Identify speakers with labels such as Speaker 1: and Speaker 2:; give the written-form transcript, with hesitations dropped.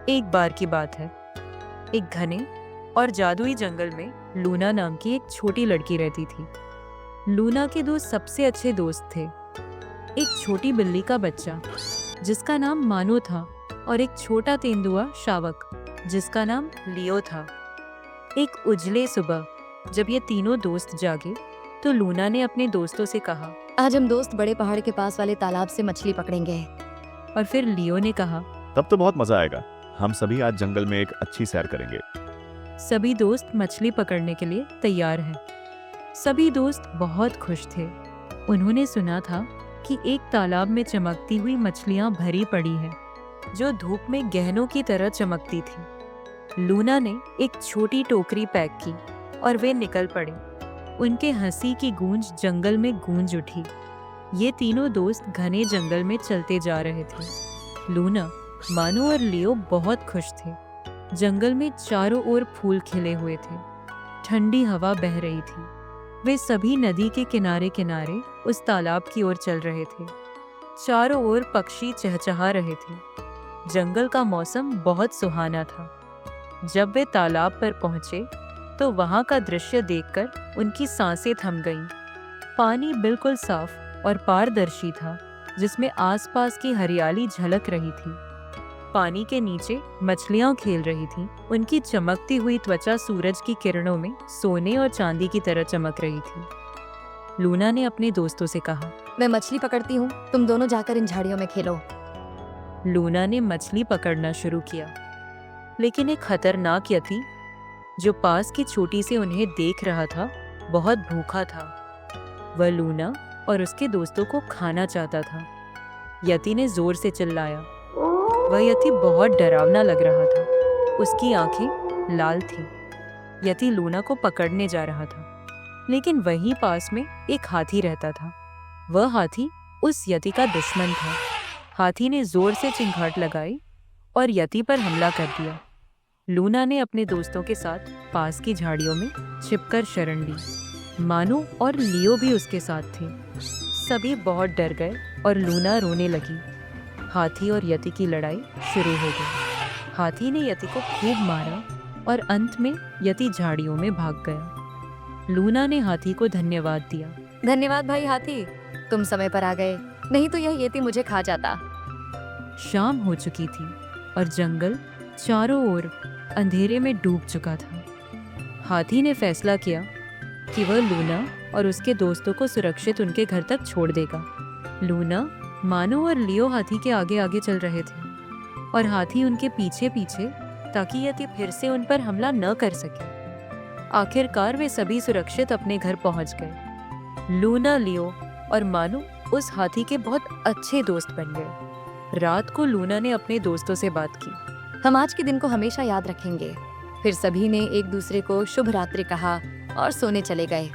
Speaker 1: एक बार की बात है। एक घने और जादुई जंगल में लूना नाम की एक छोटी लड़की रहती थी। लूना के दो सबसे अच्छे दोस्त थे, एक छोटी बिल्ली का बच्चा जिसका नाम मानो था और एक छोटा तेंदुआ शावक जिसका नाम लियो था। एक उजले सुबह जब ये तीनों दोस्त जागे तो लूना ने अपने दोस्तों से कहा।
Speaker 2: आज हम दोस्त बड़े पहाड़ के पास वाले तालाब से मछली पकड़ेंगे।
Speaker 1: और फिर लियो ने कहा।
Speaker 3: तब तो बहुत मजा आएगा। हम सभी आज जंगल में एक अच्छी सैर करेंगे।
Speaker 1: सभी दोस्त मछली पकड़ने के लिए तैयार हैं। सभी दोस्त बहुत खुश थे। उन्होंने सुना था कि एक तालाब में चमकती हुई मछलियां भरी पड़ी हैं, जो धूप में गहनों की तरह चमकती थी। लूना ने एक छोटी टोकरी पैक की और वे निकल पड़े। उनके हंसी की गूंज जंगल में गूंज उठी। ये तीनों दोस्त घने जंगल में चलते जा रहे थे। लूना, मानो और लियो बहुत खुश थे। जंगल में चारों ओर फूल खिले हुए थे। ठंडी हवा बह रही थी। वे सभी नदी के किनारे किनारे उस तालाब की ओर चल रहे थे। चारों ओर पक्षी चहचहा रहे थे। जंगल का मौसम बहुत सुहाना था। जब वे तालाब पर पहुंचे तो वहां का दृश्य देखकर उनकी सांसें थम गईं। पानी बिल्कुल साफ और पारदर्शी था, जिसमें आसपास की हरियाली झलक रही थी। पानी के नीचे मछलियां खेल रही थीं। उनकी चमकती हुई त्वचा सूरज की किरणों में सोने और चांदी की तरह चमक रही थी। लूना ने अपने दोस्तों से कहा,
Speaker 2: मैं मछली पकड़ती हूँ, तुम दोनों जाकर इन झाड़ियों में खेलो।
Speaker 1: लूना ने मछली पकड़ना शुरू किया, लेकिन एक खतरनाक यति जो पास की चोटी से उन्हें देख रहा था बहुत भूखा था। वह लूना और उसके दोस्तों को खाना चाहता था। यति ने जोर से चिल्लाया। वह यति बहुत डरावना लग रहा था। उसकी आंखें लाल थीं। यति लूना को पकड़ने जा रहा था, लेकिन वहीं पास में एक हाथी रहता था। वह हाथी उस यति का दुश्मन था। हाथी ने जोर से चिंगाट लगाई और यति पर हमला कर दिया। लूना ने अपने दोस्तों के साथ पास की झाड़ियों में छिपकर शरण ली। मानो और लियो भी उसके साथ थे। सभी बहुत डर गए और लूना रोने लगी। हाथी और यति की लड़ाई शुरू हो गई। हाथी ने यति को खूब मारा और अंत में यति झाड़ियों में भाग गया। लूना ने हाथी को धन्यवाद दिया।
Speaker 2: धन्यवाद भाई हाथी, तुम समय पर आ गए, नहीं तो यह येती मुझे खा जाता।
Speaker 1: शाम हो चुकी थी और जंगल चारों ओर अंधेरे में डूब चुका था। हाथी ने फैसला किया कि वह लूना और उसके दोस्तों को सुरक्षित उनके घर तक छोड़ देगा। लूना, मानो और लियो हाथी के आगे आगे चल रहे थे और हाथी उनके पीछे पीछे, ताकि यति फिर से उन पर हमला न कर सके। आखिरकार वे सभी सुरक्षित अपने घर पहुंच गए। लूना, लियो और मानो उस हाथी के बहुत अच्छे दोस्त बन गए। रात को लूना ने अपने दोस्तों से बात की।
Speaker 2: हम आज के दिन को हमेशा याद रखेंगे। फिर सभी ने एक दूसरे को शुभ रात्रि कहा और सोने चले गए।